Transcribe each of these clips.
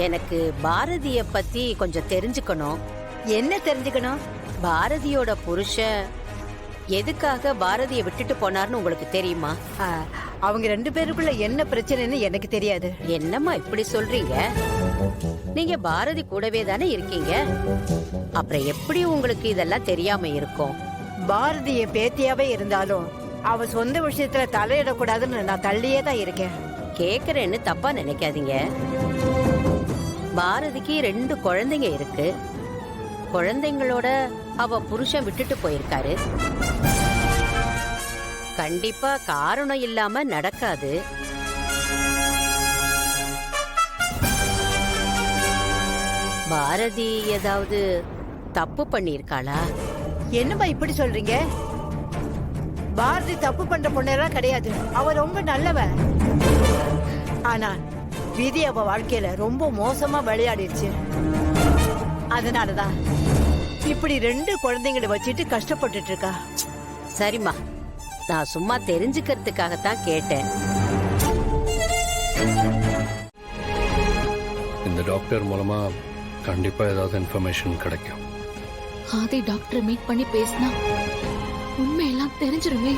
எனக்கு பாரதிய பத்தி கொஞ்சம் தெரிஞ்சுக்கணும். என்ன தெரிஞ்சுக்கணும்? பாரதியோட புருஷன் எதுக்காக பாரதியை விட்டுட்டு போனார்னு உங்களுக்கு தெரியுமா? ஆ, அவங்க 2 பேருக்குள்ள என்ன பிரச்சனைன்னு எனக்கு தெரியாது. என்னம்மா இப்படி சொல்றீங்க? நீங்க பாரதி கூடவே தானே இருக்கீங்க, அப்புறம் எப்படி உங்களுக்கு இதெல்லாம் தெரியாம இருக்கும்? பாரதி என் பேத்தியாவே இருந்தாலும் அவ சொந்த விஷயத்துல தலையிடக்கூடாதுன்னு நான் தள்ளியே தான் இருக்கேன். கேக்குறேன்னு தப்பா நினைக்காதீங்க. பாரதிக்கு 2 குழந்தைங்க இருக்கு. குழந்தைங்களோட அவ புருஷன் விட்டுட்டு போயிருக்காரு. கண்டிப்பா காரணம் இல்லாம நடக்காது. பாரதி ஏதாவது தப்பு பண்ணிருக்காளா? என்னம்மா இப்படி சொல்றீங்க? பாரதி தப்பு பண்ற பொண்ணெல்லாம் கிடையாது. அவ ரொம்ப நல்லவ. ஆனா விதி அவ வாழ்க்கையில ரொம்ப மோசமா விளையாடிடுச்சு. அதனாலதான் இப்படி 2 குழந்தைங்களை வச்சுட்டு கஷ்டப்பட்டுட்டு இருக்கா. சரிம்மா, நான் சும்மா தெரிஞ்சுக்கிறதுக்காகத்தான் கேட்டேன். இந்த டாக்டர் மூலமா கண்டிப்பா ஏதாவது இன்ஃபர்மேஷன் கிடைக்கும். ஆதி டாக்டரை மீட் பண்ணி பேசினா உண்மையெல்லாம் தெரிஞ்சிருமே.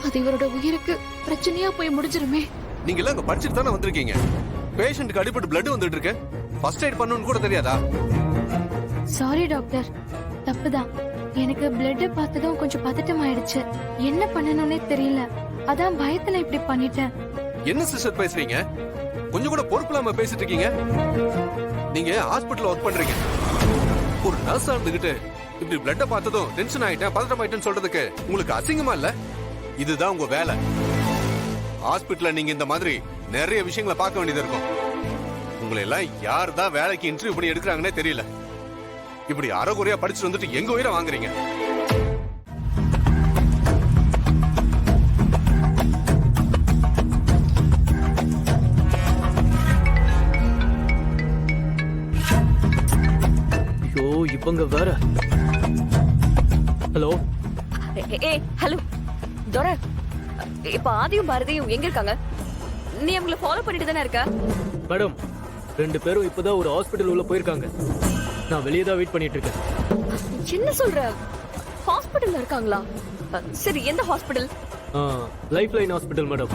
அது இவரோட உயிருக்கு பிரச்சனையா போய் முடிஞ்சிருமே. நீங்க எல்லாம் அங்க படிச்சுட்டு தானே வந்திருக்கீங்க. பேஷண்ட்க்கு அடிபட்டு பிளட் வந்துட்டு இருக்கு. ஃபர்ஸ்ட் எய்ட் பண்ணனும்னு கூட தெரியாதா? சாரி டாக்டர், தப்புதான். எனக்கு பிளட் பார்த்ததும் கொஞ்சம் பதட்டம் ஆயிடுச்சு. என்ன பண்ணணும்னே தெரியல. அதான் பயத்துல இப்படி பண்ணிட்டேன். என்ன சிஸ்டர் பேசுறீங்க? கொஞ்சம் கூட பொறுப்பு இல்லாம பேசிட்டு இருக்கீங்க. நீங்க ஹாஸ்பிடல்ல ஒர்க் பண்றீங்க. ஒரு நர்ஸா இருந்துகிட்டு இப்படி பிளட்ட பார்த்ததும் டென்ஷன் ஆயிட்டேன், பதட்டம் ஆயிட்டேன்னு சொல்றதுக்கு உங்களுக்கு அசிங்கமா இல்ல? இதுதான் உங்க வேலை. ஹாஸ்பிடல்ல நீங்க இந்த மாதிரி நிறைய விஷயங்களை பார்க்க வேண்டியது இருக்கும். உங்களை எல்லாம் யார் தான் வேலைக்கு இன்டர்வியூ பண்ணி எடுக்கிறாங்கன்னே தெரியல. இப்படி அறகுறையா படிச்சுட்டு வந்துட்டு எங்க உயிரை வாங்குறீங்க? ஐயோ, இவங்க வேற. ஹலோ. ஹலோ தோர, இப்ப ஆதியும் பாரதியும் எங்க இருக்காங்க? நீ அவங்கள ஃபாலோ பண்ணிட்டு தானே இருக்க? மேடம், 2 பேரும் இப்பதான் ஒரு ஹாஸ்பிடல் உள்ள போயிருக்காங்க. நான் வெளியே தான் வெயிட் பண்ணிட்டு இருக்கேன். என்ன சொல்ற? ஹாஸ்பிடல்ல இருக்காங்களா? சரி, எந்த hospital? Life line hospital madam.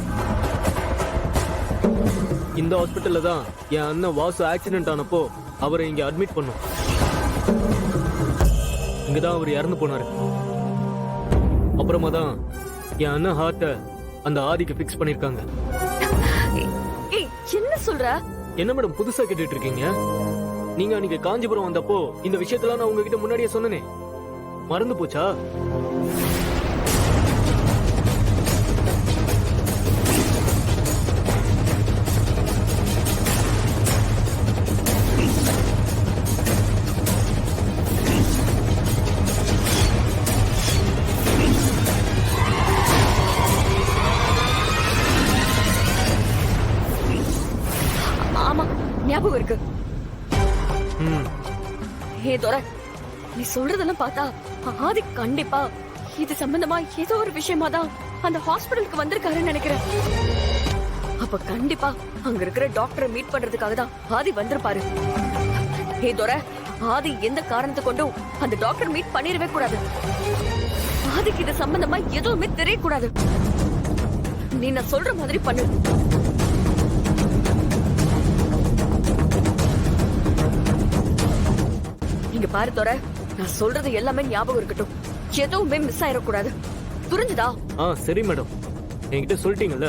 இந்த ஹாஸ்பிடல்ல தான் என் அண்ணன் வாசு ஆக்சிடென்ட் ஆனப்போ அவரை இங்க அட்மிட் பண்ணோம். இங்கதான் அவர் இறந்து போனாரு. அப்புறமா தான் என் அண்ணன் ஹார்ட்ட அந்த ஆதிக்கு பிக்ஸ் பண்ணிருக்காங்க. என்ன சொல்ற? என்ன மேடம் புதுசா கேட்டுட்டு இருக்கீங்க? நீங்க அன்னைக்கு காஞ்சிபுரம் வந்தப்போ இந்த விஷயத்தெல்லாம் நான் உங்ககிட்ட முன்னாடியே சொன்னனே, மறந்து போச்சா? ஆமா, ஞாபகம் இருக்கு. ஹே தோர, நீ சொல்றதெல்லாம் பார்த்தா ஆதி கண்டிப்பா இது சம்பந்தமா ஏதோ ஒரு விஷயமா தான் அந்த ஹாஸ்பிடலுக்கு வந்திருக்காருன்னு நினைக்கிறேன். அப்ப கண்டிப்பா அங்க இருக்கிற டாக்டரை மீட் பண்றதுக்காக தான் ஆதி வந்திருப்பாரு. ஹே தோர, ஆதி எந்த காரணத்தை கொண்டும் அந்த டாக்டர் மீட் பண்ணிடவே கூடாது. ஆதிக்கு இது சம்பந்தமா எதுவுமே தெரியக்கூடாது. நீ நான் சொல்ற மாதிரி பண்ணு. இங்க பாரு தோர, நான் சொல்றது எல்லாமே ஞாபகம் இருக்கட்டும். எதுவுமே மிஸ் ஆயிடக்கூடாது. புரிஞ்சுதா? சரி மேடம், என்கிட்ட சொல்லிட்டீங்கல்ல,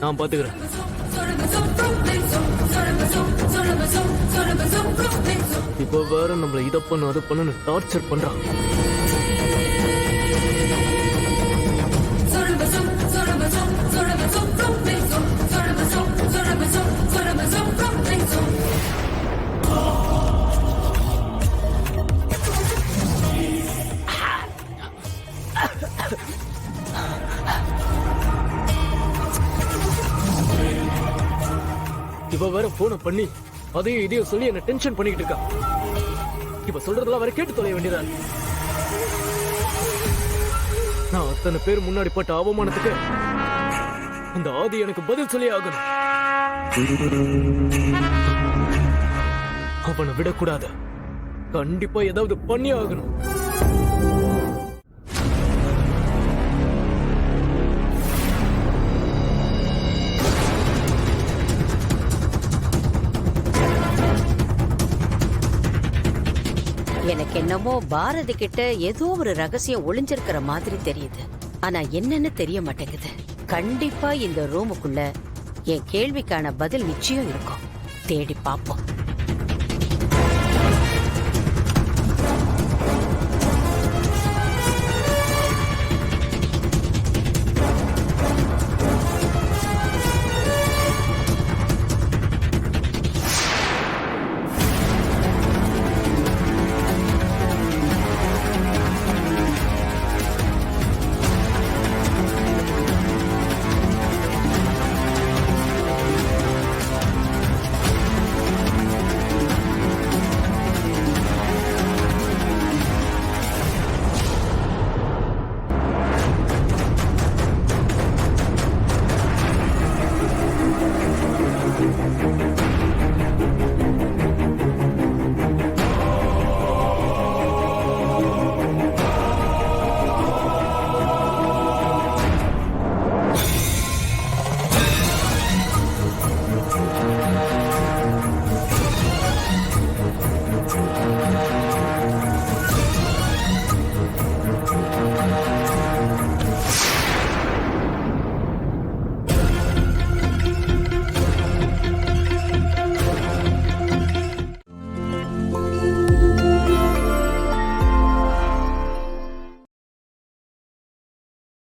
நான் பாத்துக்கிறேன். இப்போ வேற நம்மள இதை பண்ணு அதை பண்ணு டார்ச்சர் பண்றான். இவ வேற போன பண்ணி அதையும் இதையும் சொல்லி என்ன டென்ஷன் பண்ணிட்டு இருக்கா. இவ சொல்றதெல்லாம் வேற கேட்டு தொலைய வேண்டியதா. நான் அத்தனை பேர் முன்னாடி பட்ட அவமானத்துக்கு அந்த ஆதி எனக்கு பதில் சொல்லி ஆகணும். அவனை விடக்கூடாது. கண்டிப்பா ஏதாவது பண்ணி ஆகணும். எனக்கு என்னமோ பாரதி கிட்ட ஏதோ ஒரு ரகசியம் ஒளிஞ்சிருக்கிற மாதிரி தெரியுது. ஆனா என்னன்னு தெரிய மாட்டேங்குது. கண்டிப்பா இந்த ரூமுக்குள்ள என் கேள்விக்கான பதில் நிச்சயம் இருக்கும். தேடி பாப்போம்.